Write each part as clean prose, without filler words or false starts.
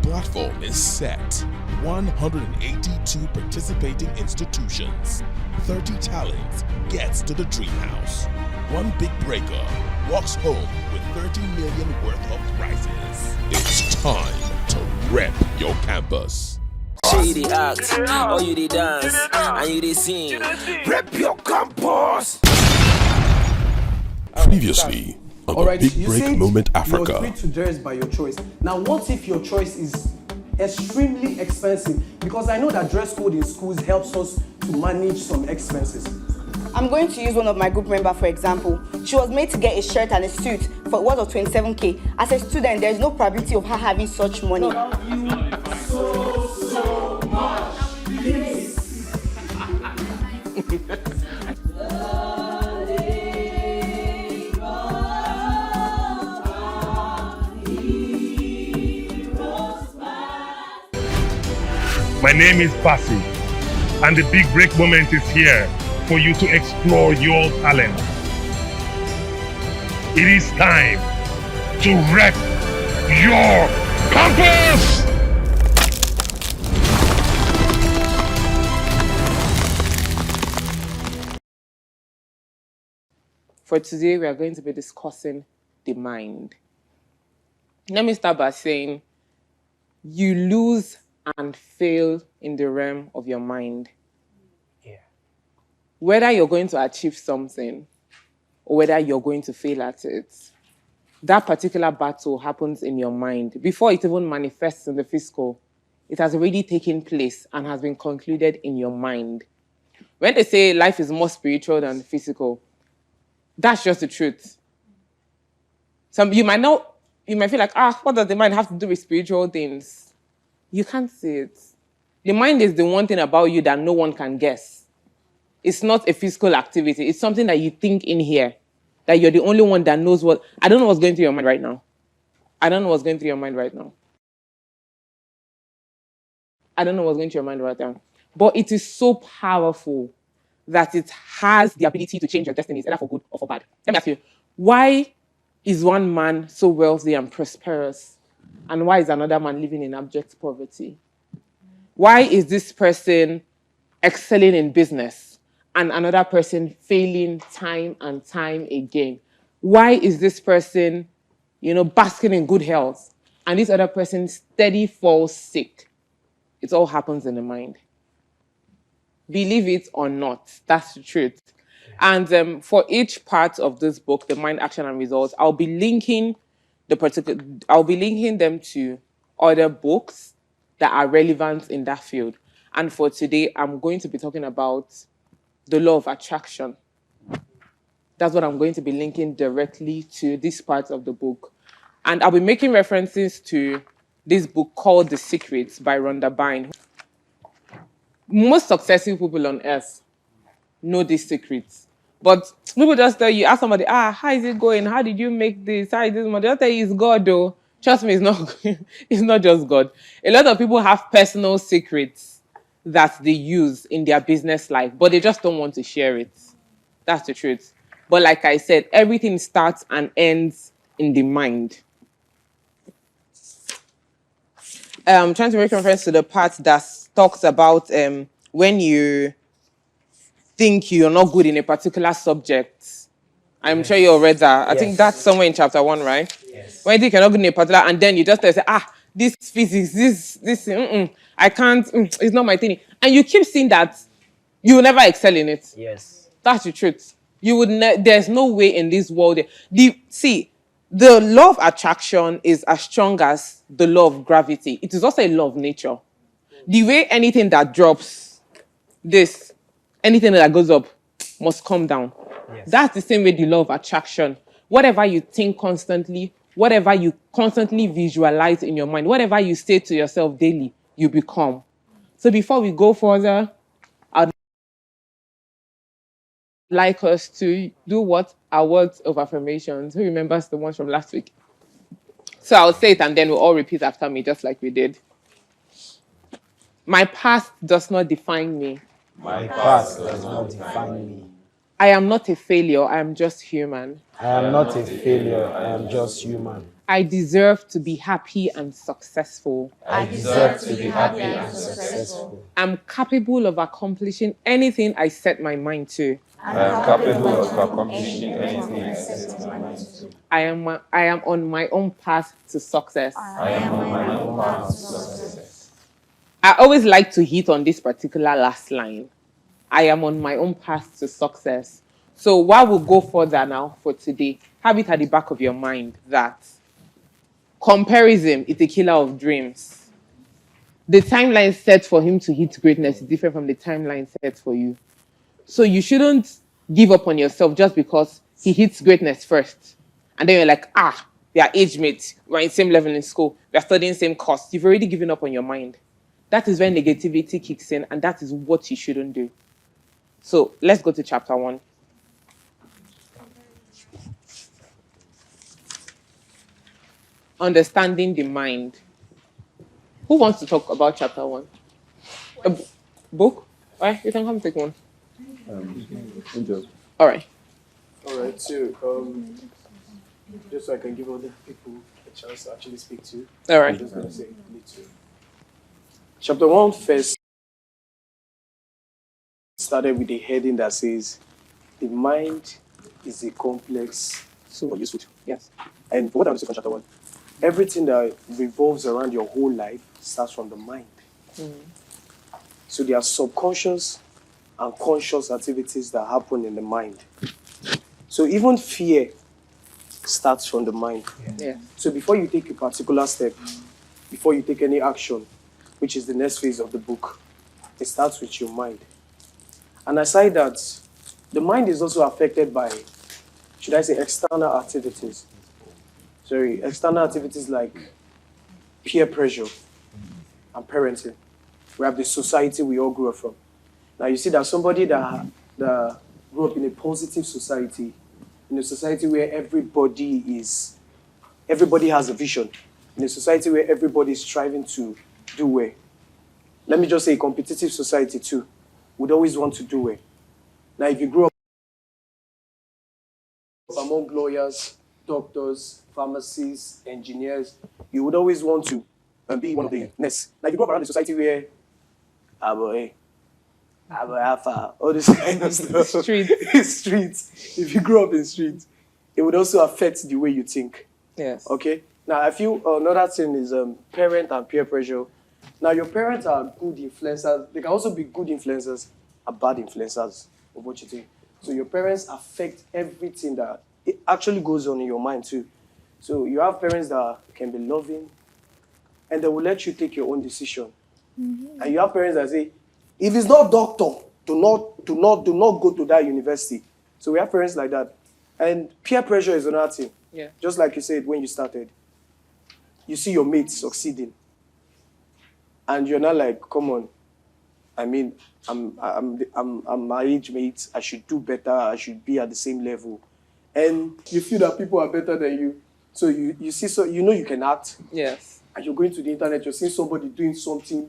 platform is set. 182 participating institutions. 30 talents gets to the dream house. One big breaker walks home with 30 million worth of prizes. It's time to rep your campus. You dey act, or you dey dance, and you dey sing. Rep your campus. Previously on the Big Break Moment Africa. You're free to dress by your choice. Now, what if your choice is extremely expensive? Because I know that dress code in schools helps us to manage some expenses. I'm going to use one of my group members for example. She was made to get a shirt and a suit for worth of 27k. As a student, there is no probability of her having such money. Love you so much. Please. My name is Passy, and the Big Break Moment is here for you to explore your talent. It is time to rep your campus! For today, we are going to be discussing the mind. Let me start by saying, you lose and fail in the realm of your mind. Yeah. Whether you're going to achieve something or whether you're going to fail at it, that particular battle happens in your mind. Before it even manifests in the physical, it has already taken place and has been concluded in your mind. When they say life is more spiritual than physical, that's just the truth. You might feel like, what does the mind have to do with spiritual things? You can't see it. The mind is the one thing about you that no one can guess. It's not a physical activity. It's something that you think in here, that you're the only one that knows what. I don't know what's going through your mind right now. I don't know what's going through your mind right now. I don't know what's going through your mind right now. But it is so powerful that it has the ability to change your destinies, either for good or for bad. Let me ask you, why is one man so wealthy and prosperous? And why is another man living in abject poverty? Why is this person excelling in business and another person failing time and time again? Why is this person, basking in good health and this other person steady falls sick? It all happens in the mind. Believe it or not, that's the truth. And for each part of this book, The Mind, Action, and Results, I'll be linking them to other books that are relevant in that field. And for today, I'm going to be talking about the law of attraction. That's what I'm going to be linking directly to this part of the book. And I'll be making references to this book called The Secrets by Rhonda Byrne. Most successful people on earth know these secrets. But people just tell you, ask somebody, how is it going? How did you make this? How is this? They'll tell you it's God, though. Trust me, it's not just God. A lot of people have personal secrets that they use in their business life, but they just don't want to share it. That's the truth. But like I said, everything starts and ends in the mind. I'm trying to make reference to the part that talks about when you think you're not good in a particular subject. I'm sure you read that. I think that's somewhere in chapter 1, right? Yes. When you think you're not good in a particular, and then you just say, this physics, this, I can't, it's not my thing. And you keep seeing that you will never excel in it. Yes. That's the truth. You would. There's no way in this world. The law of attraction is as strong as the law of gravity. It is also a law of nature. The way anything that drops, anything that goes up must come down. Yes. That's the same way the law of attraction. Whatever you think constantly, whatever you constantly visualize in your mind, whatever you say to yourself daily, you become. So before we go further, I'd like us to do what? Our words of affirmations. Who remembers the ones from last week? So I'll say it and then we'll all repeat after me, just like we did. My past does not define me. My past does not define me. I am not a failure, I am just human. I am not a failure, I am just human. I deserve to be happy and successful. I deserve to be happy and successful. I'm capable of accomplishing anything I set my mind to. I am capable of accomplishing anything I set my mind to. I am on my own path to success. I am on my own path to success. I always like to hit on this particular last line. I am on my own path to success. So while we'll go further now for today, have it at the back of your mind that comparison is the killer of dreams. The timeline set for him to hit greatness is different from the timeline set for you. So you shouldn't give up on yourself just because he hits greatness first. And then you're like, they are age mates. We're in the same level in school. We're studying same course. You've already given up on your mind. That is when negativity kicks in, and that is what you shouldn't do. So let's go to chapter 1. Understanding the mind. Who wants to talk about chapter 1? A book? All right, you can come take one. All right. So just so I can give other people a chance to actually speak to. All right. I'm just going to say me too. Chapter 1 first started with a heading that says, the mind is a complex or useful. Yes. And what I would say from chapter 1, everything that revolves around your whole life starts from the mind. So there are subconscious and conscious activities that happen in the mind. So even fear starts from the mind. Yeah. So before you take a particular step, before you take any action, which is the next phase of the book, it starts with your mind. And aside that, the mind is also affected by, should I say, external activities. External activities like peer pressure and parenting. We have the society we all grew up from. Now you see that somebody that grew up in a positive society, in a society where everybody has a vision, in a society where everybody is striving to do well. Let me just say, a competitive society too would always want to do well. Now, if you grow up among lawyers, doctors, pharmacists, engineers, you would always want to be one of the next. Now, if you grow up around a society where all this kind of stuff. Streets. If you grow up in streets, it would also affect the way you think. Yes. Okay? Now, I feel another thing is parent and peer pressure. Now, your parents are good influencers. They can also be good influencers and bad influencers of what you think. So your parents affect everything that it actually goes on in your mind too. So you have parents that can be loving, and they will let you take your own decision. And you have parents that say, if it's not doctor, do not go to that university. So we have parents like that. And peer pressure is another thing. Yeah. Just like you said when you started. You see your mates succeeding. And you're not like, come on. I mean, I'm my age mate. I should do better. I should be at the same level. And you feel that people are better than you. So you see, so you know you can act. Yes. And you're going to the internet, you're seeing somebody doing something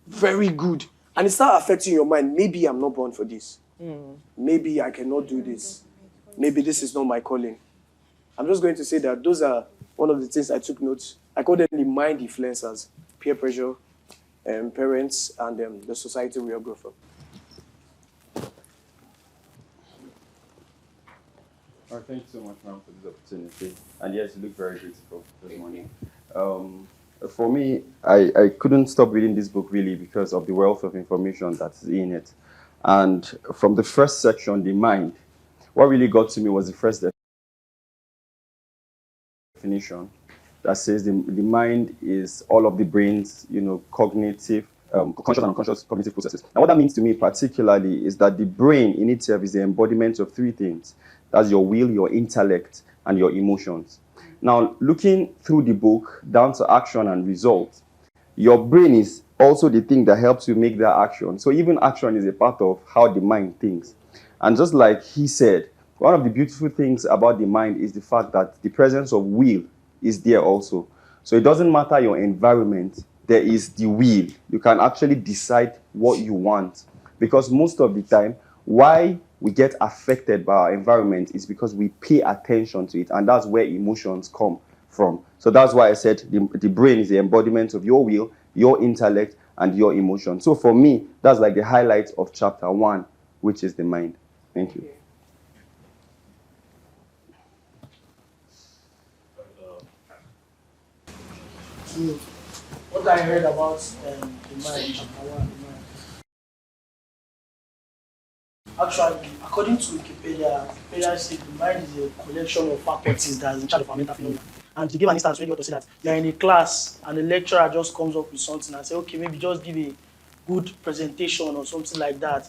very good. And it starts affecting your mind. Maybe I'm not born for this. Maybe I cannot do this. Maybe this is not my calling. I'm just going to say that those are one of the things I took notes. I call them the mind influencers, peer pressure, parents, and the society we all grow from. All right, thank you so much, ma'am, for this opportunity. And yes, you look very beautiful this morning. For me, I couldn't stop reading this book really because of the wealth of information that's in it. And from the first section, the mind, what really got to me was the first definition that says the mind is all of the brain's, cognitive, conscious and unconscious cognitive processes. And what that means to me particularly is that the brain in itself is the embodiment of three things. That's your will, your intellect, and your emotions. Now, looking through the book down to action and result, your brain is also the thing that helps you make that action. So even action is a part of how the mind thinks. And just like he said, one of the beautiful things about the mind is the fact that the presence of will is there also. So it doesn't matter your environment, there is the will. You can actually decide what you want. Because most of the time, why we get affected by our environment is because we pay attention to it, and that's where emotions come from. So that's why I said the brain is the embodiment of your will, your intellect, and your emotion. So for me, that's like the highlight of chapter 1, which is the mind. Thank you. What I heard about the mind, chapter 1, the mind. Actually, according to Wikipedia says the mind is a collection of faculties that is in charge of our mental phenomena. And to give an instance, when you want to say that you're in a class and the lecturer just comes up with something and say, okay, maybe just give a good presentation or something like that.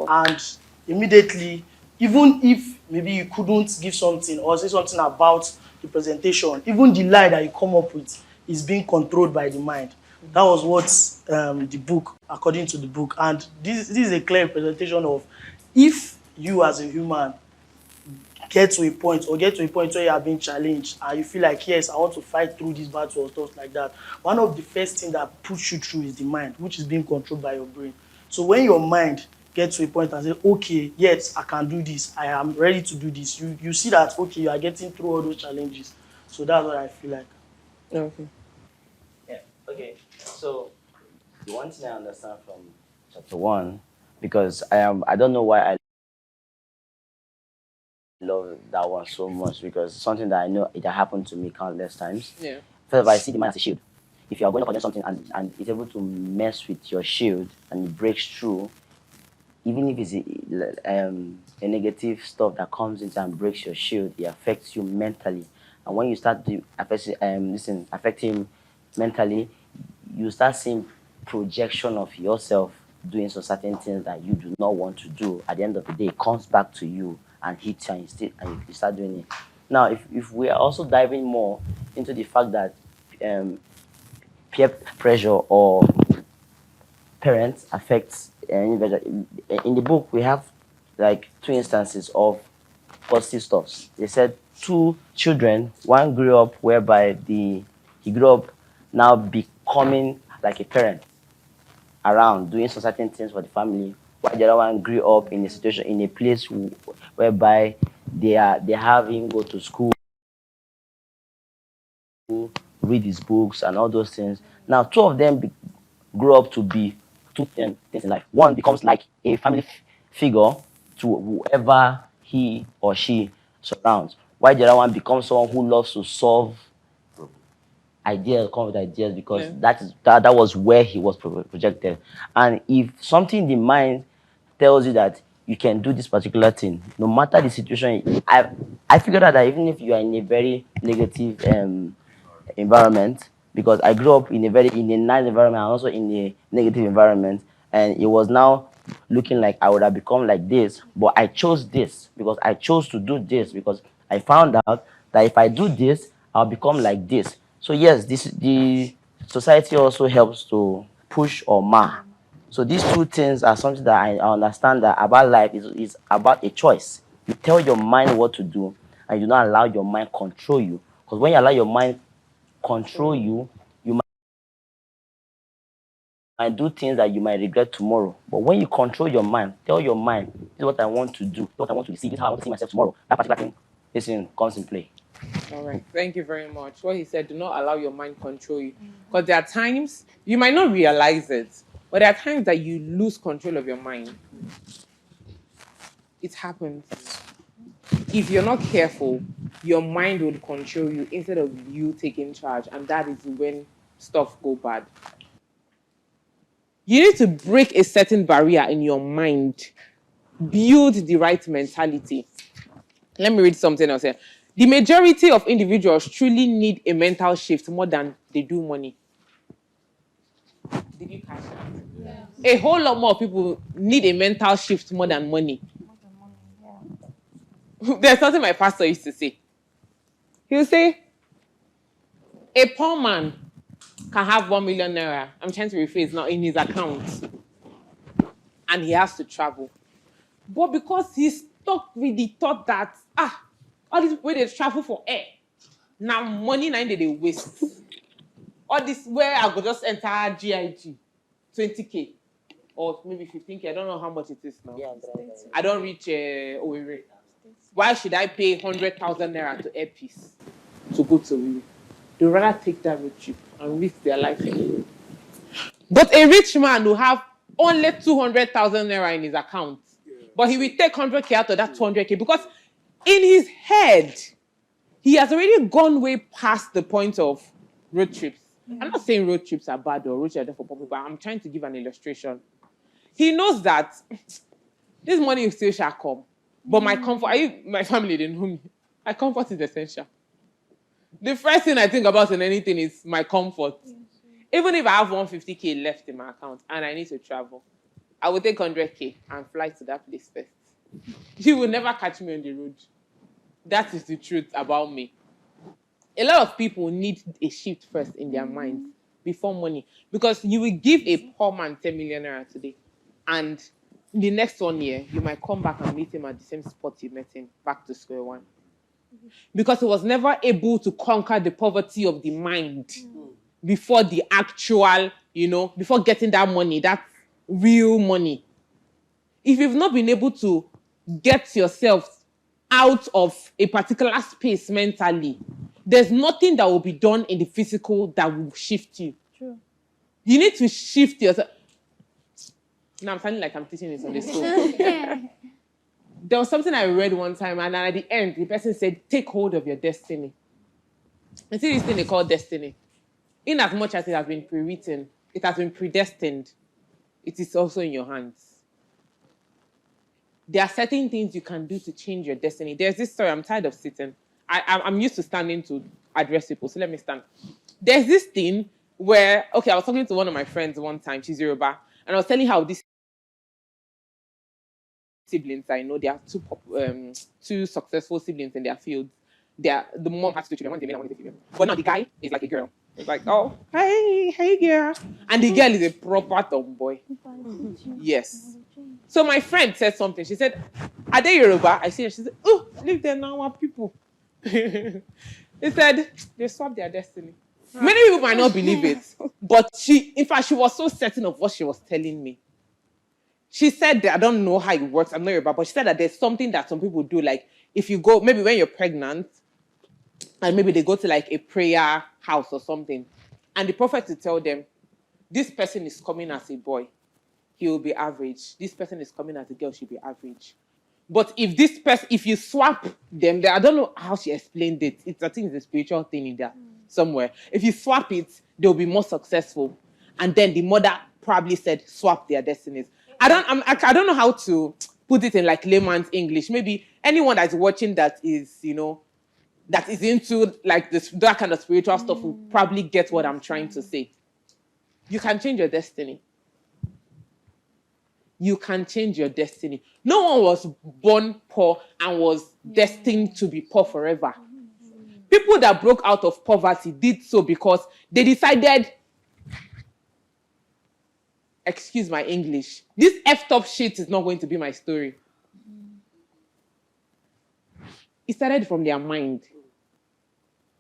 And immediately, even if maybe you couldn't give something or say something about the presentation, even the lie that you come up with is being controlled by the mind. That was what the book, according to the book. And this is a clear representation of if you as a human get to a point where you are being challenged and you feel like, yes, I want to fight through this battle or stuff like that, one of the first things that push you through is the mind, which is being controlled by your brain. So when your mind gets to a point and say, okay, yes, I can do this, I am ready to do this, you see that, okay, you are getting through all those challenges. So that's what I feel like. Okay. Yeah, okay. So the one thing I understand from chapter 1, because I don't know why I love that one so much, because it's something that I know it happened to me countless times. Yeah. First of all, I see the mind as a shield. If you are going up against something and it's able to mess with your shield and it breaks through, even if it's a negative stuff that comes into and breaks your shield, it affects you mentally. And when you start to affecting mentally, you start seeing projection of yourself doing some certain things that you do not want to do. At the end of the day, it comes back to you and hits you and you start doing it. Now, if we are also diving more into the fact that peer pressure or parents affects individual, in the book we have like 2 instances of positive stuffs. They said 2 children, one grew up whereby he grew up now becoming like a parent around, doing some certain things for the family, while the other one grew up in a situation, in a place whereby they have him go to school, read his books and all those things. Now 2 of them grow up to be 2 things in life. One becomes like a family figure to whoever he or she surrounds, while the other one becomes someone who loves to solve ideas, come with ideas, because that was where he was projected. And if something in the mind tells you that you can do this particular thing, no matter the situation, I figured out that even if you are in a very negative environment, because I grew up in a nice environment and also in a negative environment, and it was now looking like I would have become like this, but I chose this because I chose to do this, because I found out that if I do this, I'll become like this. So yes, the society also helps to push or mar. So these 2 things are something that I understand that about life is about a choice. You tell your mind what to do, and you do not allow your mind control you. Because when you allow your mind control you, you might do things that you might regret tomorrow. But when you control your mind, tell your mind, this is what I want to do, this is what I want to see, this is how I want to see myself tomorrow, that particular thing, listen, comes in play. All right. Thank you very much. What he said, do not allow your mind control you. Because there are times, you might not realize it, but there are times that you lose control of your mind. It happens. If you're not careful, your mind will control you instead of you taking charge. And that is when stuff go bad. You need to break a certain barrier in your mind. Build the right mentality. Let me read something else here. The majority of individuals truly need a mental shift more than they do money. Did you catch that? Yes. A whole lot more people need a mental shift more than money. There's something my pastor used to say. He'll say, a poor man can have 1 million naira. I'm trying to rephrase now in his account. And he has to travel. But because he's stuck with the thought that, all these people they travel for air. Now money now they waste. All this where I could just enter GIG, 20K. Or maybe 15K. I don't know how much it is now. Yeah, I don't reach Owerri. Why should I pay 100,000 naira to airpiece to go to Owerri? They'd rather take that road trip and risk their life. But a rich man will have only 200,000 naira in his account. But he will take 100K out of that 200K because in his head, he has already gone way past the point of road trips. I'm not saying road trips are bad or road trips are for poor people, but I'm trying to give an illustration. He knows that this money still shall come. But my comfort, my family didn't know me. My comfort is essential. The first thing I think about in anything is my comfort. Even if I have 150K left in my account and I need to travel, I will take 100K and fly to that place first. You will never catch me on the road. That is the truth about me. A lot of people need a shift first in their minds before money. Because you will give a poor man 10 million naira today. And in the next 1 year, you might come back and meet him at the same spot you met him, back to square one. Because he was never able to conquer the poverty of the mind before the actual, before getting that money, that real money. If you've not been able to get yourself out of a particular space mentally, there's nothing that will be done in the physical that will shift you. True. You need to shift yourself. Now I'm sounding like I'm teaching in Sunday school. There was something I read one time, and at the end, the person said, take hold of your destiny. And see this thing they call destiny. In as much as it has been pre-written, it has been predestined, it is also in your hands. There are certain things you can do to change your destiny. There's this story, I'm tired of sitting. I'm used to standing to address people, so let me stand. There's this thing where, I was talking to one of my friends one time, she's Yoruba, and I was telling her how these siblings I know, they are two successful siblings in their field. The mom has two children, one's a male, one's a female. But now the guy is like a girl. It's like, oh, hey girl. And the girl is a proper tomboy. Yes. So my friend said something. She said, are they Yoruba? I see her. She said, oh, leave them now, our people. He said, they swapped their destiny. Many people might not believe it, but she was so certain of what she was telling me. She said that, I don't know how it works, I'm not Yoruba, but she said that there's something that some people do, like if you go, maybe when you're pregnant, and maybe they go to like a prayer house or something, and the prophet will tell them, this person is coming as a boy, he will be average. This person is coming as a girl, she'll be average. But if you swap them, I don't know how she explained it. I think it's a spiritual thing in there somewhere. If you swap it, they'll be more successful. And then the mother probably said, swap their destinies. I don't know how to put it in like layman's English. Maybe anyone that's watching that is, that is into like that kind of spiritual stuff will probably get what I'm trying to say. You can change your destiny. You can change your destiny. No one was born poor and was destined to be poor forever. People that broke out of poverty did so because they decided, excuse my English, this effed up shit is not going to be my story. It started from their mind.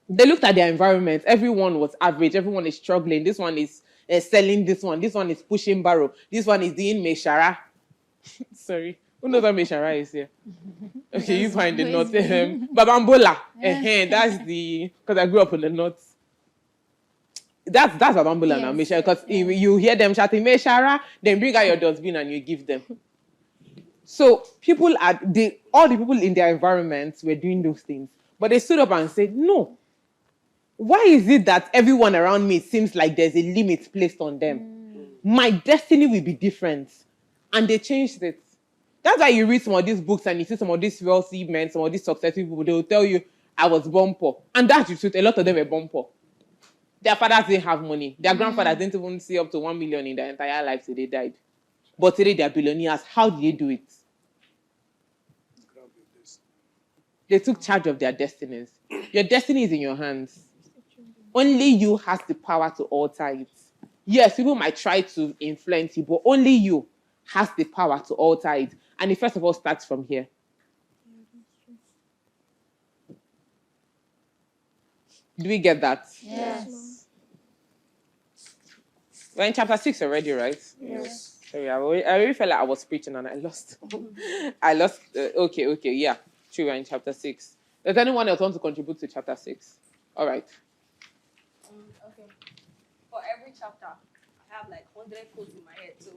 They looked at their environment. Everyone was average. Everyone is struggling. This one is selling this one. This one is pushing barrow. This one is doing meshara. Sorry. Who knows what meshara is here? Okay, you find the north. Babambola. That's because I grew up in the north. That's Babambola now, meshara. Because you hear them shouting meshara, then bring out your dustbin and you give them. So all the people in their environments were doing those things. But they stood up and said, no. Why is it that everyone around me seems like there's a limit placed on them? My destiny will be different. And they changed it. That's why you read some of these books and you see some of these wealthy men, some of these successful people, they will tell you, I was born poor. And that's the truth. A lot of them were born poor. Their fathers didn't have money. Their grandfathers didn't even see up to 1 million in their entire life till they died. But today they're billionaires. How did they do it? They took charge of their destinies. Your destiny is in your hands. Only you has the power to alter it. Yes, people might try to influence you, but only you has the power to alter it. And it first of all starts from here. Do we get that? Yes. We're in chapter 6 already, right? Yes. Sorry, I really felt like I was preaching and I lost. Okay, yeah. True, we're in chapter 6. Does anyone else want to contribute to chapter 6? All right. chapter, I have like 100 quotes in my head, so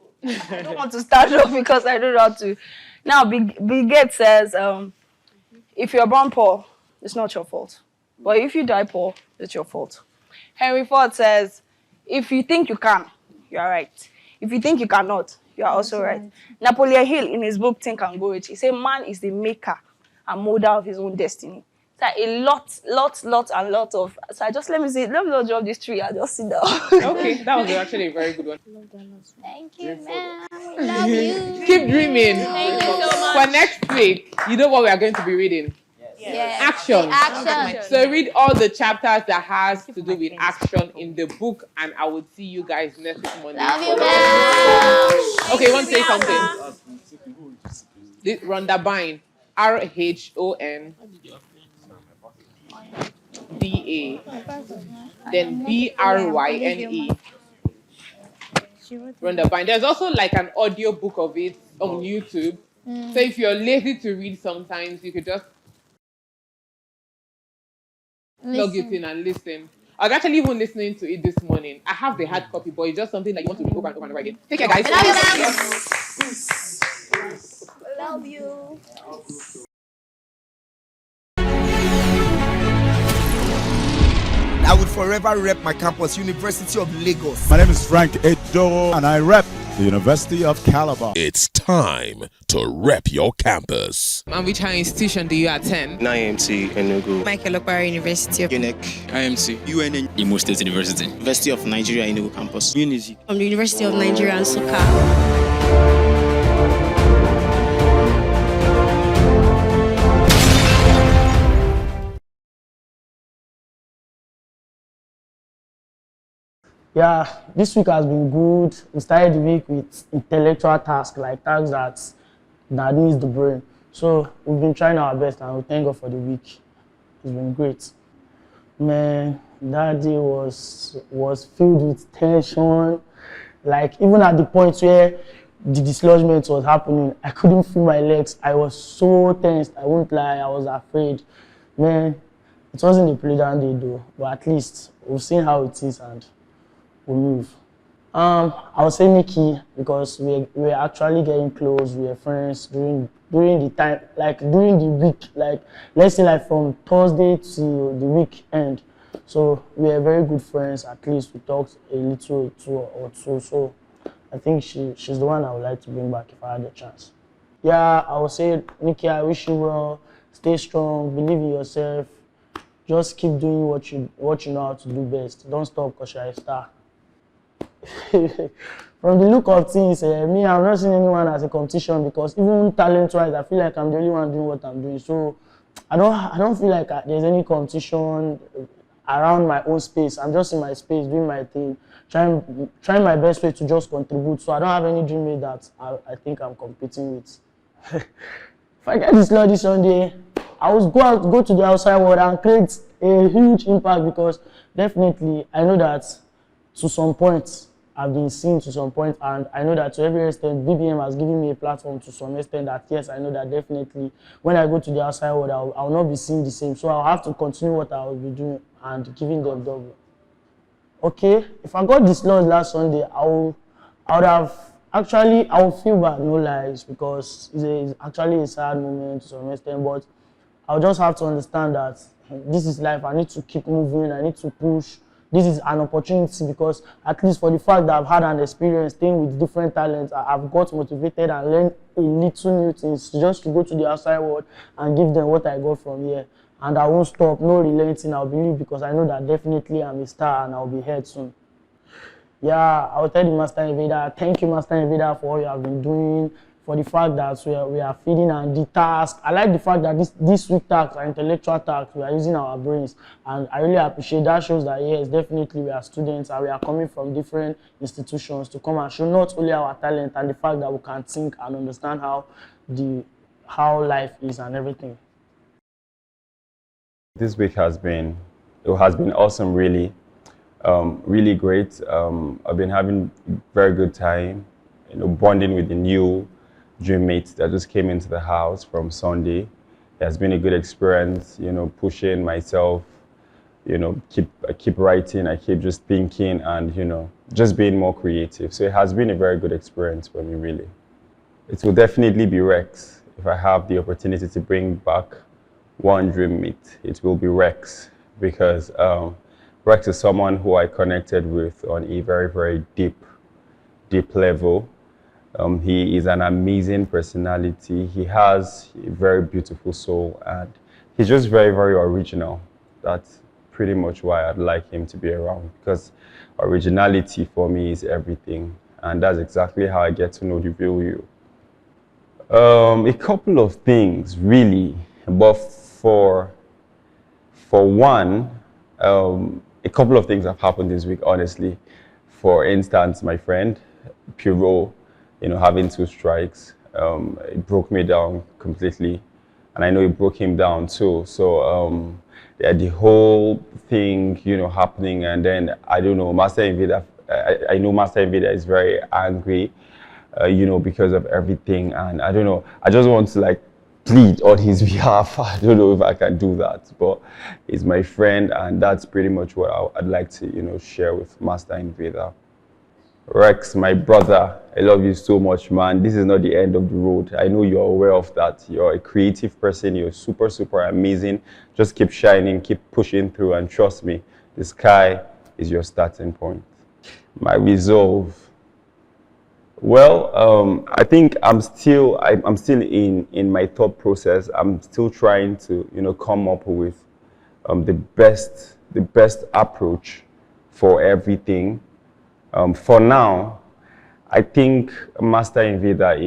I don't want to start off because I don't know how to. Now, Bill Gates says, if you're born poor, it's not your fault. But if you die poor, it's your fault. Henry Ford says, if you think you can, you are right. If you think you cannot, you are also right. Napoleon Hill, in his book Think and Grow Rich, he said man is the maker and molder of his own destiny. So a lot of. So let me not drop this tree. I'll just sit down. Okay, that was actually a very good one. Thank you, ma'am. We love you. Keep dreaming. Thank you so much. For next week, you know what we are going to be reading? Yes. Action. Action. So read all the chapters that has to do with action in the book, and I will see you guys next week Monday. Love you, ma'am. Okay, you want to say something? Rhonda Byrne. RHONDA. Then BRYNE. Rhonda Byrne. There's also like an audio book of it on YouTube. So if you're lazy to read sometimes, you could just log it in and listen. I was actually even listening to it this morning. I have the hard copy, but it's just something that you want to read over and over and over again. Take care, guys. Love you. I would forever rep my campus, University of Lagos. My name is Frank Edo, and I rep the University of Calabar. It's time to rep your campus. And which higher institution do you attend? IMT Enugu. Michael Okpara University of UNEC. IMC. UNN. Imo State University. University of Nigeria Enugu campus. Unity. From the University of Nigeria and Nsukka. Yeah, this week has been good. We started the week with intellectual tasks, like tasks that needs the brain. So we've been trying our best, and we thank God for the week. It's been great. Man, that day was filled with tension. Like even at the point where the dislodgement was happening, I couldn't feel my legs. I was so tensed. I won't lie, I was afraid. Man, it wasn't a pleasant day though, but at least we've seen how it is and we move. I would say Nikki, because we're actually getting close. We're friends during the time, like during the week, like let's say like from Thursday to the weekend. So we're very good friends. At least we talked a little or two. So I think she's the one I would like to bring back if I had the chance. Yeah, I would say Nikki, I wish you well. Stay strong. Believe in yourself. Just keep doing what you know how to do best. Don't stop because you're a star. From the look of things, me, I'm not seeing anyone as a competition because even talent-wise, I feel like I'm the only one doing what I'm doing. So I don't feel like there's any competition around my own space. I'm just in my space doing my thing, trying my best way to just contribute. So I don't have any dream mate that I think I'm competing with. If I get this law this Sunday, I will go to the outside world and create a huge impact because definitely I know that to some point I've been seen to some point, and I know that to every extent BBM has given me a platform to some extent that yes, I know that definitely when I go to the outside world I'll not be seen the same. So I'll have to continue what I will be doing and giving them double. Okay, if I got this law last Sunday, I would feel bad, no lies, because it's actually a sad moment to some extent, but I'll just have to understand that this is life. I need to keep moving, I need to push. This is an opportunity because at least for the fact that I've had an experience staying with different talents, I've got motivated and learned a little new things just to go to the outside world and give them what I got from here. And I won't stop, no relenting, I'll believe because I know that definitely I'm a star and I'll be heard soon. Yeah, I'll tell the Master Invader, thank you Master Invader for all you have been doing, for the fact that we are feeding and the task. I like the fact that this week tasks are intellectual tasks. We are using our brains, and I really appreciate that. Shows that yes, definitely we are students and we are coming from different institutions to come and show not only our talent and the fact that we can think and understand how life is and everything. This week has been awesome, really, really great. I've been having a very good time, bonding with the new dream mates that just came into the house from Sunday. It has been a good experience, pushing myself, keep writing. I keep just thinking and just being more creative. So it has been a very good experience for me, really. It will definitely be Rex. If I have the opportunity to bring back one dream mate, it will be Rex, because Rex is someone who I connected with on a very, very deep level. He is an amazing personality. He has a very beautiful soul, and he's just very, very original. That's pretty much why I'd like him to be around, because originality for me is everything, and that's exactly how I get to know the real you. A couple of things, really, but for one, a couple of things have happened this week, honestly. For instance, my friend Piro, having 2 strikes, it broke me down completely, and I know it broke him down too. So the whole thing, happening, and then I don't know, Master Invader. I know Master Invader is very angry, because of everything, and I don't know. I just want to plead on his behalf. I don't know if I can do that, but he's my friend, and that's pretty much what I'd like to, share with Master Invader. Rex, my brother, I love you so much, man. This is not the end of the road. I know you're aware of that. You're a creative person. You're super, super amazing. Just keep shining, keep pushing through, and trust me, the sky is your starting point. My resolve. Well, I think I'm still in my thought process. I'm still trying to come up with the best approach for everything. For now, I think Master Invader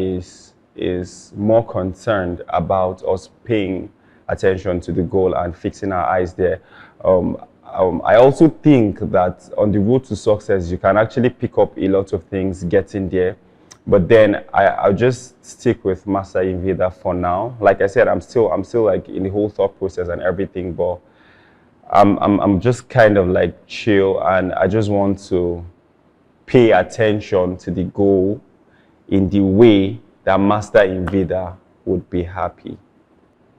is more concerned about us paying attention to the goal and fixing our eyes there. I also think that on the road to success, you can actually pick up a lot of things getting there. But then I'll just stick with Master Invader for now. Like I said, I'm still in the whole thought process and everything, but I'm just kind of chill, and I just want to pay attention to the goal in the way that Master Invader would be happy.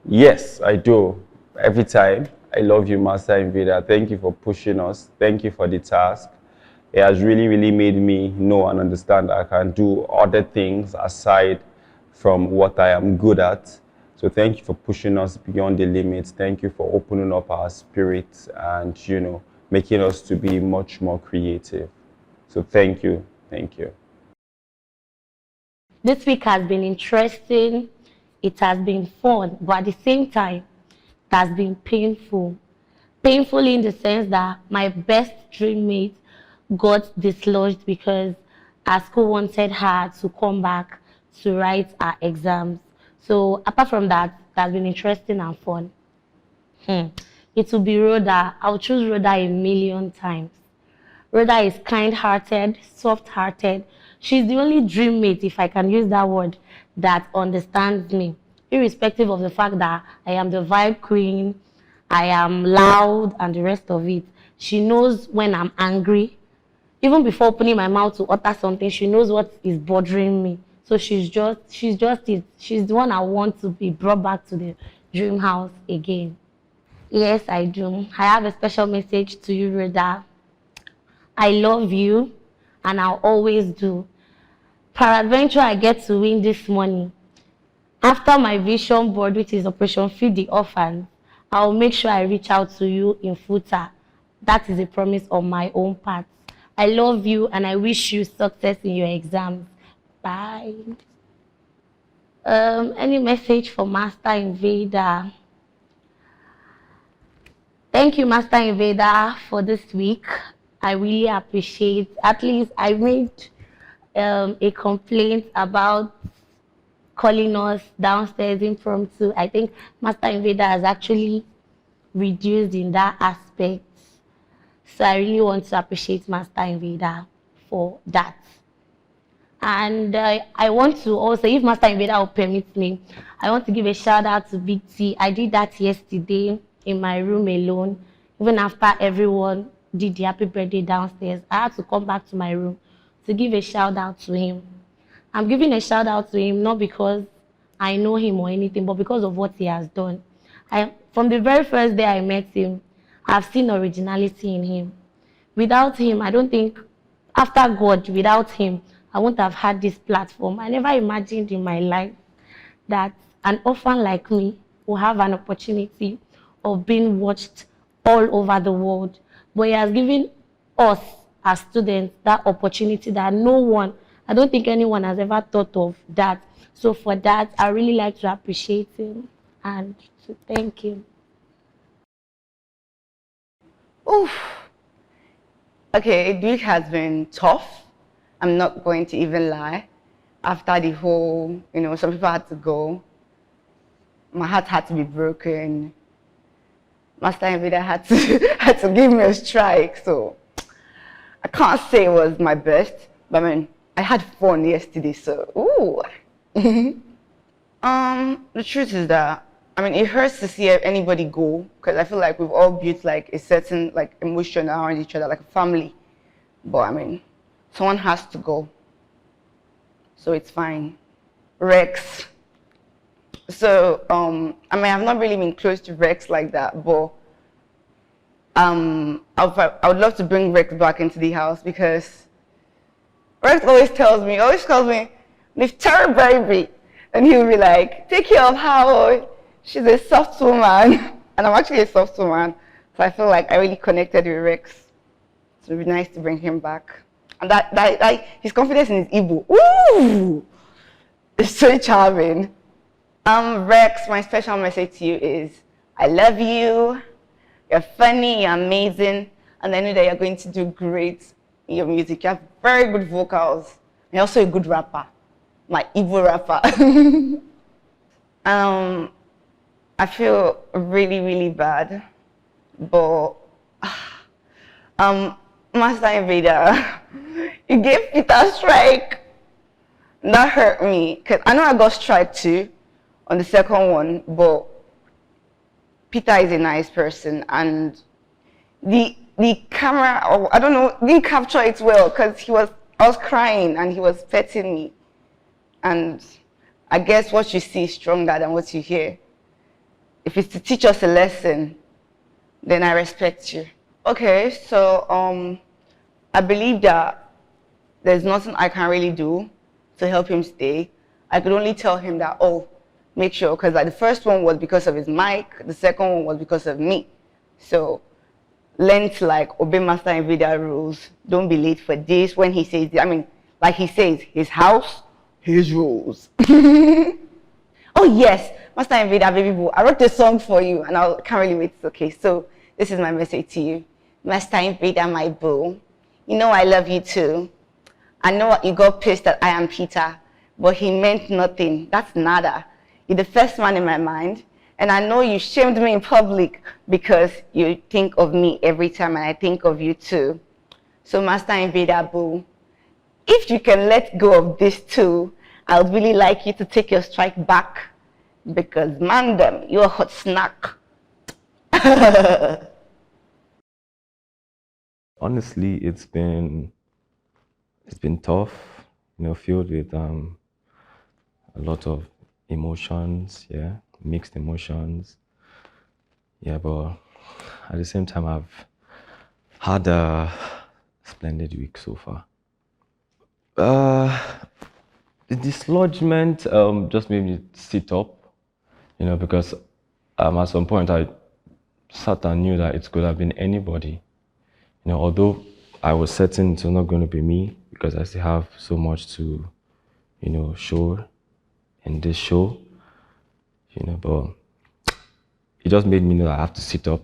Yes, I do. Every time. I love you, Master Invader. Thank you for pushing us. Thank you for the task. It has really, really made me know and understand that I can do other things aside from what I am good at. So thank you for pushing us beyond the limits. Thank you for opening up our spirits and, making us to be much more creative. So thank you. Thank you. This week has been interesting. It has been fun, but at the same time, it has been painful. Painful in the sense that my best dream mate got dislodged because our school wanted her to come back to write her exams. So apart from that, it has been interesting and fun. It will be Rhoda. I'll choose Rhoda a million times. Rhoda is kind-hearted, soft-hearted. She's the only dream mate, if I can use that word, that understands me, irrespective of the fact that I am the vibe queen, I am loud, and the rest of it. She knows when I'm angry. Even before opening my mouth to utter something, she knows what is bothering me. So she's just it. She's the one I want to be brought back to the dream house again. Yes, I do. I have a special message to you, Rhoda. I love you, and I'll always do. Peradventure, I get to win this money. After my vision board, which is Operation Feed the Orphans, I'll make sure I reach out to you in future. That is a promise on my own part. I love you, and I wish you success in your exams. Bye. Any message for Master Invader? Thank you, Master Invader, for this week. I really appreciate. At least I made a complaint about calling us downstairs impromptu. I think Master Invader has actually reduced in that aspect. So I really want to appreciate Master Invader for that. And I want to also, if Master Invader will permit me, I want to give a shout out to Big T. I did that yesterday in my room alone. Even after everyone did the happy birthday downstairs, I had to come back to my room to give a shout out to him. I'm giving a shout out to him not because I know him or anything, but because of what he has done. From the very first day I met him, I've seen originality in him. Without him, I don't think, after God, without him, I wouldn't have had this platform. I never imagined in my life that an orphan like me will have an opportunity of being watched all over the world. But he has given us as students that opportunity that no one, I don't think anyone has ever thought of that. So for that, I really like to appreciate him and to thank him. Oof. Okay, the week has been tough. I'm not going to even lie. After the whole, some people had to go. My heart had to be broken. Master Invader had to give me a strike. So I can't say it was my best, but I mean, I had fun yesterday. So ooh. The truth is that it hurts to see anybody go, because I feel like we've all built like a certain emotion around each other, like a family. But someone has to go, so it's fine. Rex. So I've not really been close to Rex like that, but I would love to bring Rex back into the house, because Rex always tells me, "Leave Tara baby," and he'll be like, "Take care of her. She's a soft woman," and I'm actually a soft woman, so I feel like I really connected with Rex. So it'd be nice to bring him back, and that his confidence in his Igbo, ooh, it's so charming. Rex, my special message to you is, I love you. You're funny, you're amazing, and I know that you're going to do great in your music. You have very good vocals. You're also a good rapper, my Igbo rapper. I feel really, really bad, but Master Invader, you gave Peter a strike. That hurt me, because I know I got strike too on the second one, but Peter is a nice person, and the camera, I don't know, didn't capture it well, because I was crying and he was petting me, and I guess what you see is stronger than what you hear. If it's to teach us a lesson, then I respect you. Okay, so I believe that there's nothing I can really do to help him stay. I could only tell him that, make sure, because the first one was because of his mic, the second one was because of me. So learn to obey Master Invader rules. Don't be late for this. When he says, like he says, his house, his rules. Oh yes, Master Invader, baby boo, I wrote a song for you, and I can't really wait. Okay, so this is my message to you. Master Invader, my boo, you know I love you too. I know you got pissed that I am Peter, but he meant nothing. That's nada. You're the first man in my mind, and I know you shamed me in public because you think of me every time, and I think of you too. So Master Invader, boo, if you can let go of this too, I would really like you to take your strike back, because mandem, you're a hot snack. Honestly, it's been tough, filled with a lot of emotions, mixed emotions. But at the same time, I've had a splendid week so far. The dislodgement just made me sit up, because at some point I sat and knew that it could have been anybody. Although I was certain it's not going to be me, because I still have so much to, show in this show, but it just made me know I have to sit up,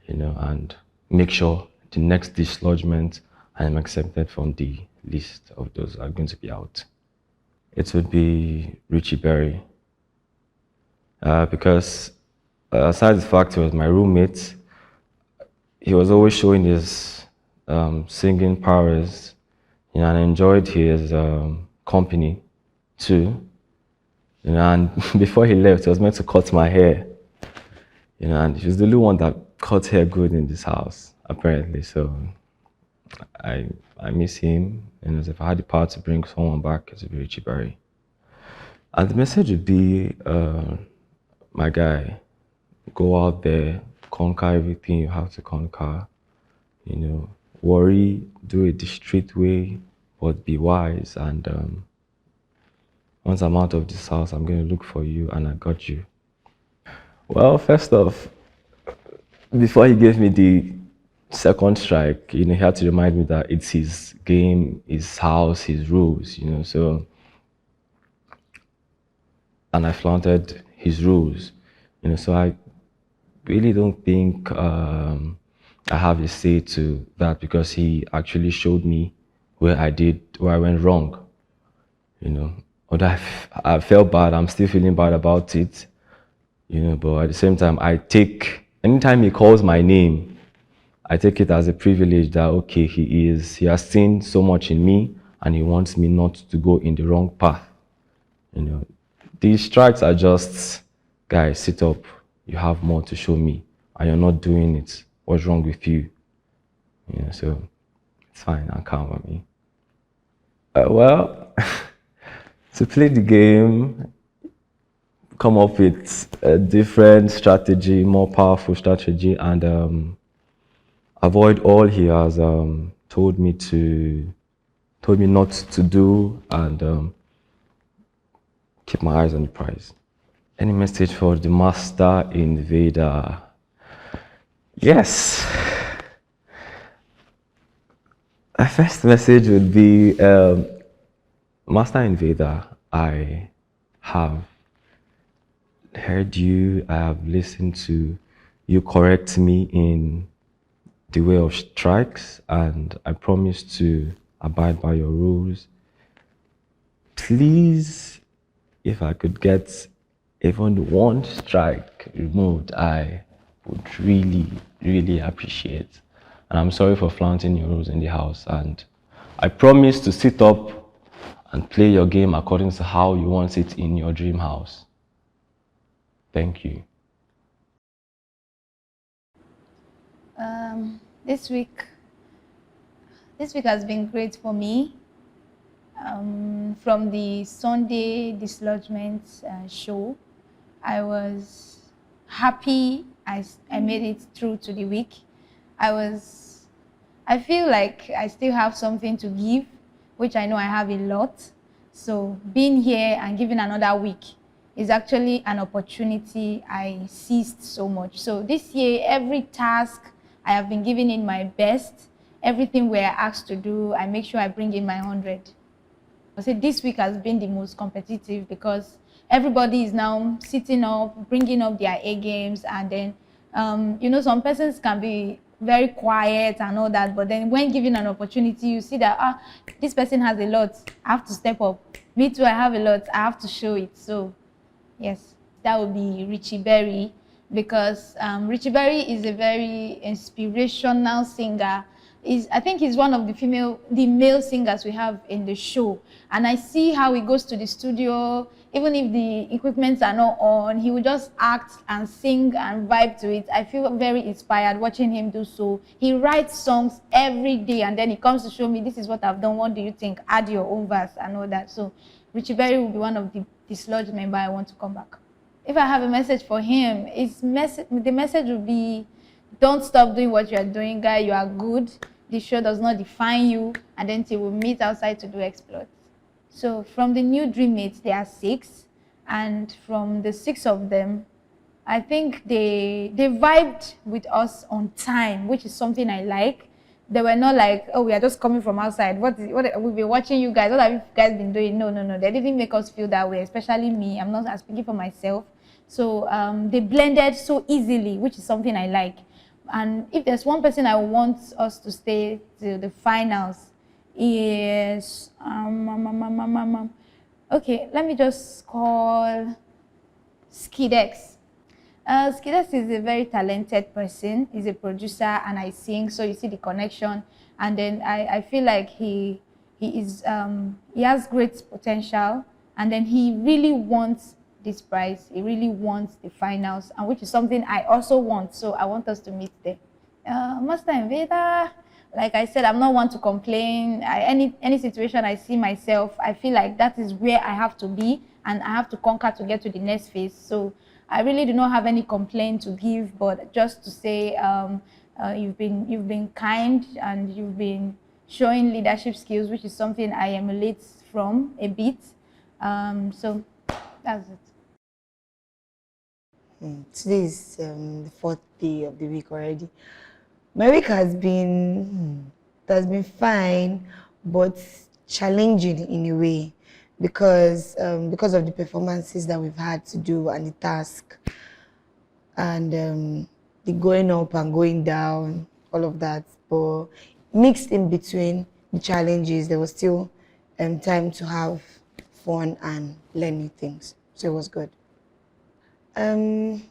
and make sure the next dislodgement I am accepted from the list of those that are going to be out. It would be Richie Berry, because aside the fact he was my roommate, he was always showing his singing powers, and I enjoyed his company too. And before he left, he was meant to cut my hair, and he was the only one that cut hair good in this house, apparently. So I miss him, and if I had the power to bring someone back, it would be Richie Berry. And the message would be, my guy, go out there, conquer everything you have to conquer. You know, worry, do it the straight way, but be wise. And once I'm out of this house, I'm going to look for you, and I got you. Well, first off, before he gave me the second strike, you know, he had to remind me that it's his game, his house, his rules, you know, so. And I flaunted his rules, you know, so I really don't think I have a say to that, because he actually showed me where I went wrong, you know. Although I felt bad, I'm still feeling bad about it, you know, but at the same time, anytime he calls my name, I take it as a privilege that, okay, he has seen so much in me, and he wants me not to go in the wrong path, you know. These strikes are just, guys, sit up, you have more to show me, and you're not doing it. What's wrong with you? You know, so it's fine, I'm calm with me. Well, to play the game, come up with a different strategy, more powerful strategy, and avoid all he has told me not to do, and keep my eyes on the prize. Any message for the master invader? Yes. My first message would be, Master Invader, I have heard you, I have listened to you correct me in the way of strikes, and I promise to abide by your rules. Please, if I could get even one strike removed, I would really, really appreciate. And I'm sorry for flaunting your rules in the house, and I promise to sit up and play your game according to how you want it in your dream house. Thank you. This week has been great for me. From the Sunday dislodgement show, I was happy I made it through to the week. I feel like I still have something to give, which I know I have a lot. So being here and giving another week is actually an opportunity I seized so much. So this year, every task I have been giving in my best. Everything we're asked to do, I make sure I bring in my 100. I say this week has been the most competitive because everybody is now sitting up, bringing up their A games, and then, you know, some persons can be very quiet and all that, but then when given an opportunity, you see that, this person has a lot, I have to step up. Me too, I have a lot, I have to show it. So, yes, that would be Richie Berry, because Richie Berry is a very inspirational singer. I think he's one of the male singers we have in the show. And I see how he goes to the studio, even if the equipments are not on, he will just act and sing and vibe to it. I feel very inspired watching him do so. He writes songs every day, and then he comes to show me, this is what I've done, what do you think? Add your own verse and all that. So Richie Berry will be one of the dislodged member I want to come back. If I have a message for him, the message will be, don't stop doing what you are doing, guy. You are good. The show does not define you. And then till we meet outside to do exploits. So from the new Dream Mates, there are 6. And from the 6 of them, I think they vibed with us on time, which is something I like. They were not like, oh, we are just coming from outside. What we've been watching you guys. What have you guys been doing? No. They didn't make us feel that way, especially me. I'm not speaking for myself. So they blended so easily, which is something I like. And if there's one person I want us to stay to the finals, is okay, let me just call Skidex. Skidex is a very talented person. He's a producer and I sing, so you see the connection. And then I feel like he has great potential, and then he really wants this prize. He really wants the finals, and which is something I also want. So I want us to meet there. Master Invader, like I said, I'm not one to complain. Any situation I see myself, I feel like that is where I have to be, and I have to conquer to get to the next phase. So I really do not have any complaint to give, but just to say you've been kind and you've been showing leadership skills, which is something I emulate from a bit. So that's it. Today is the 4th day of the week already. My week has been fine, but challenging in a way because of the performances that we've had to do and the task and the going up and going down, all of that. But mixed in between the challenges, there was still time to have fun and learn new things. So it was good. One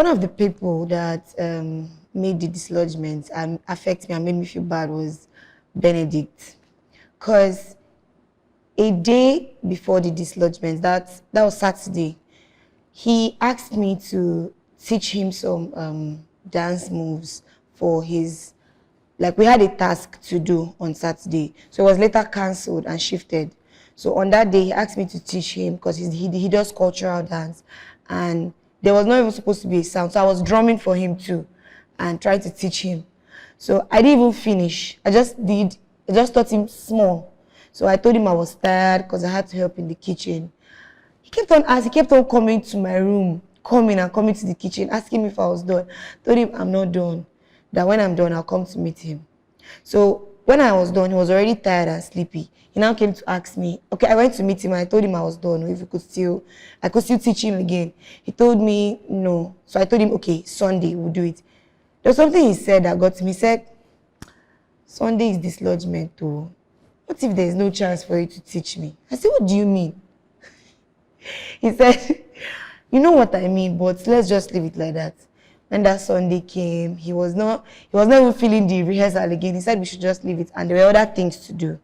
of the people that made the dislodgement and affected me and made me feel bad was Benedict. Because a day before the dislodgement, that was Saturday, he asked me to teach him some dance moves for his, like we had a task to do on Saturday. So it was later cancelled and shifted. So on that day, he asked me to teach him because he does cultural dance. And there was not even supposed to be a sound. So I was drumming for him too and trying to teach him. So I didn't even finish. I just taught him small. So I told him I was tired because I had to help in the kitchen. He kept on coming to my room, coming to the kitchen, asking me if I was done. I told him I'm not done. That when I'm done, I'll come to meet him. So when I was done, he was already tired and sleepy. He now came to ask me. Okay, I went to meet him and I told him I was done. If I could still teach him again. He told me no. So I told him, okay, Sunday we'll do it. There was something he said that got to me. He said, Sunday is dislodgement too. What if there is no chance for you to teach me? I said, what do you mean? He said, you know what I mean, but let's just leave it like that. When that Sunday came, he was not even feeling the rehearsal again. He said we should just leave it. And there were other things to do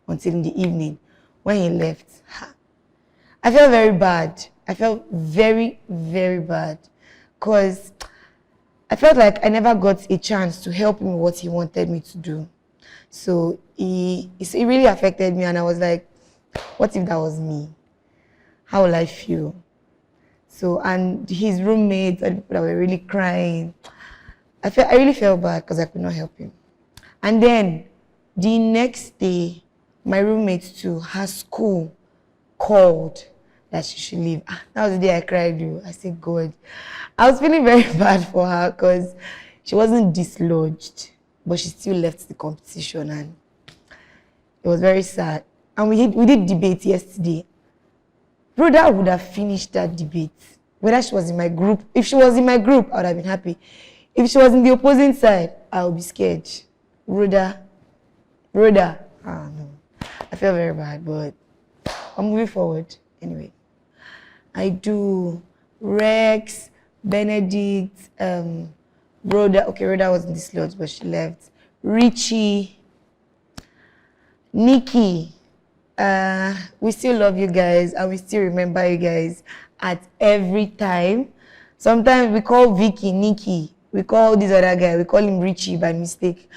until in the evening. When he left, I felt very bad. I felt very, very bad. Because I felt like I never got a chance to help him with what he wanted me to do. So it really affected me. And I was like, what if that was me? How will I feel? So, and his roommates and people that were really crying. I really felt bad because I could not help him. And then the next day, my roommate too, her school called that she should leave. That was the day I cried. I said, God. I was feeling very bad for her because she wasn't dislodged, but she still left the competition and it was very sad. And we did debate yesterday. Rhoda would have finished that debate. Whether she was in my group. If she was in my group, I would have been happy. If she was in the opposing side, I would be scared. Rhoda. No. I feel very bad, but I'm moving forward. Anyway. I do Rex, Benedict, Rhoda. Okay, Rhoda wasn't dislodged, but she left. Richie, Nikki. We still love you guys and we still remember you guys at every time. Sometimes we call Vicky Nikki. We call this other guy, we call him Richie by mistake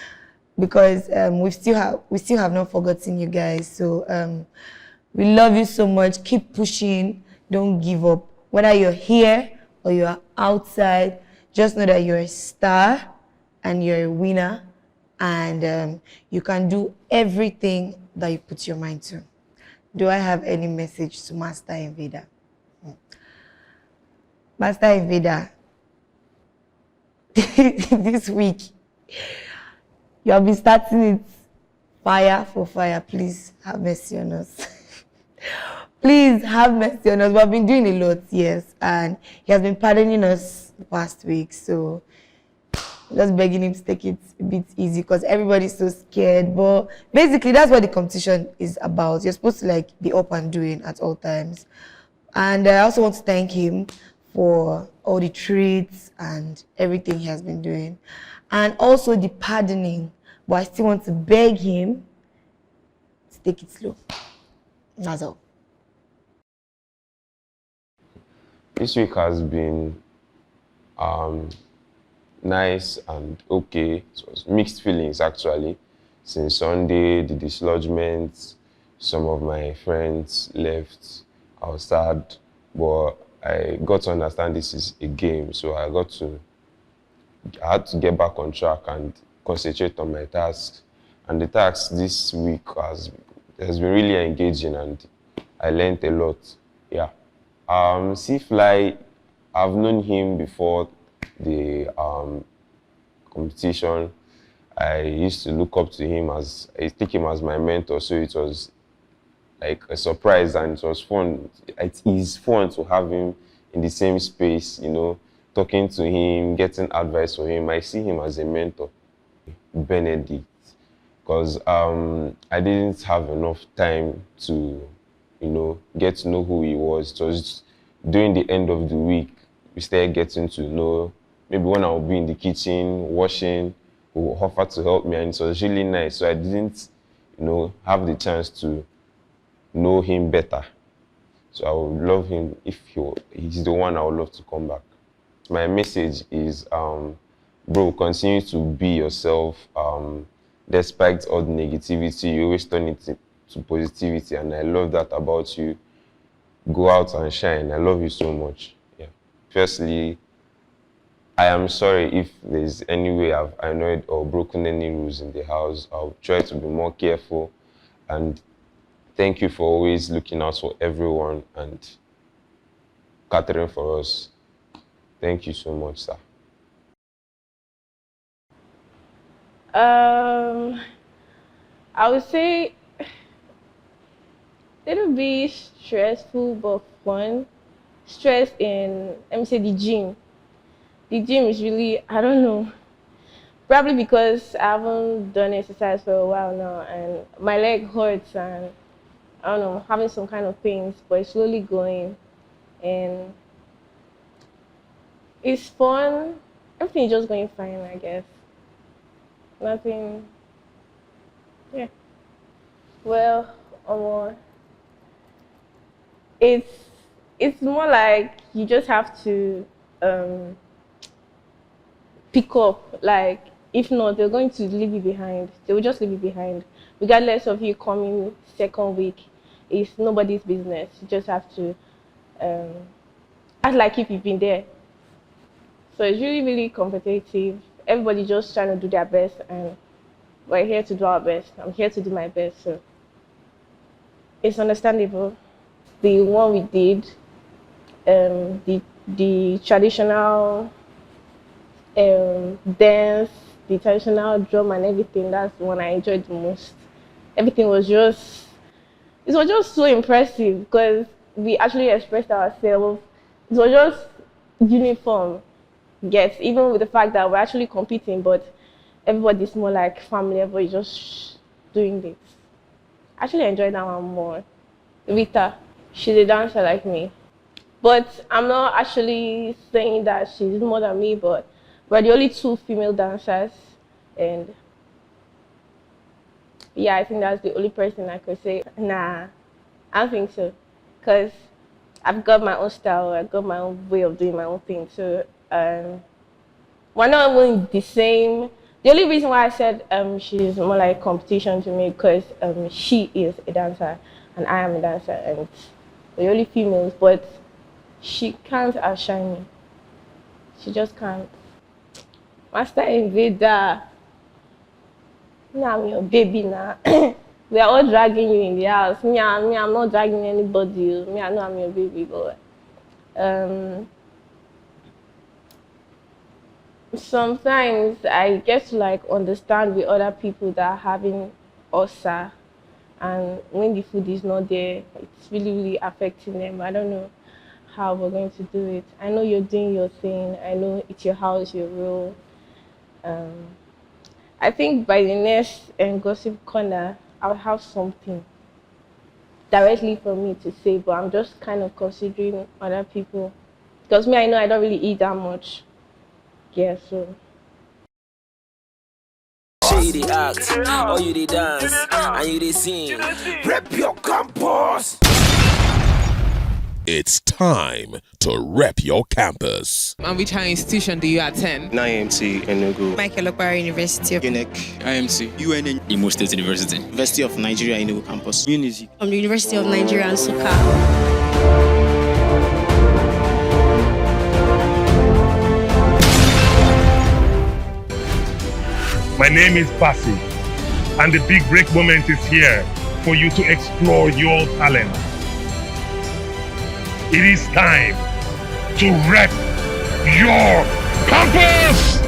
because we still have not forgotten you guys. So we love you so much. Keep pushing. Don't give up. Whether you're here or you're outside, just know that you're a star and you're a winner and you can do everything that you put your mind to. Do I have any message to Master Invader? Master Invader, this week, you have been starting it fire for fire. Please have mercy on us. Please have mercy on us. We have been doing a lot, yes, and he has been pardoning us the past week, so just begging him to take it a bit easy because everybody's so scared. But basically, that's what the competition is about. You're supposed to be up and doing at all times. And I also want to thank him for all the treats and everything he has been doing. And also the pardoning. But I still want to beg him to take it slow. That's all. This week has been nice and okay. It was mixed feelings actually. Since Sunday, the dislodgement, some of my friends left. I was sad, but I got to understand this is a game, so I had to get back on track and concentrate on my tasks. And the tasks this week has been really engaging, and I learned a lot. Yeah. C-Fly, I've known him before the competition. I used to look up to him I take him as my mentor, so it was like a surprise and it was fun. It is fun to have him in the same space, talking to him, getting advice from him. I see him as a mentor. Benedict, because I didn't have enough time to, get to know who he was. It was during the end of the week, we started getting to know, maybe when I would be in the kitchen, washing, he would offer to help me, and it was really nice. So I didn't, have the chance to know him better. So I would love him if he's the one I would love to come back. My message is, bro, continue to be yourself. Despite all the negativity, you always turn it to positivity, and I love that about you. Go out and shine. I love you so much. Yeah. Firstly, I am sorry if there's any way I've annoyed or broken any rules in the house. I'll try to be more careful, and thank you for always looking out for everyone and catering for us. Thank you so much, sir. I would say it'll be stressful but fun. Stress in, let me say, the gym. The gym is really, I don't know, probably because I haven't done exercise for a while now and my leg hurts and I don't know, having some kind of pains, but it's slowly going and it's fun. Everything is just going fine, I guess. Nothing, yeah. Well, it's more like you just have to pick up. Like, if not, they're going to leave you behind. They will just leave you behind. Regardless of you coming second week, it's nobody's business. You just have to act like if you've been there. So it's really, really competitive. Everybody just trying to do their best, and we're here to do our best. I'm here to do my best, so it's understandable. The one we did, the traditional dance, the traditional drum and everything, that's the one I enjoyed the most. Everything was just, it was just so impressive because we actually expressed ourselves. It was just uniform. Yes, even with the fact that we're actually competing, but everybody's more like family, everybody's just doing this. I actually enjoyed that one more. Rita, she's a dancer like me. But I'm not actually saying that she's more than me, but we're the only two female dancers. And yeah, I think that's the only person I could say, nah, I don't think so. Because I've got my own style, I've got my own way of doing my own thing. So we're not even the same. The only reason why I said she's more like competition to me because she is a dancer and I am a dancer and we're only females, but she can't outshine me. She just can't. Master Invader, now I'm your baby now. We are all dragging you in the house. Me, I'm not dragging anybody. Me, I know I'm your baby, but sometimes I get to like understand with other people that are having ulcer, and when the food is not there, it's really, really affecting them. I don't know how we're going to do it. I know you're doing your thing. I know it's your house, your role. I think by the next Gossip Corner, I'll have something directly for me to say, but I'm just kind of considering other people. Because me, I know I don't really eat that much. Yeah, so. You dey act, or you dey dance, and you dey sing. Rep your campus! It's time to rep your campus. And which higher institution do you attend? IMT Enugu. Michael Okpara University of UNEC. IMC. UNN. Imo State University. University of Nigeria Enugu campus. From the University of Nigeria and Nsukka. My name is Pasi, and the big break moment is here for you to explore your talent. It is time to rep your campus!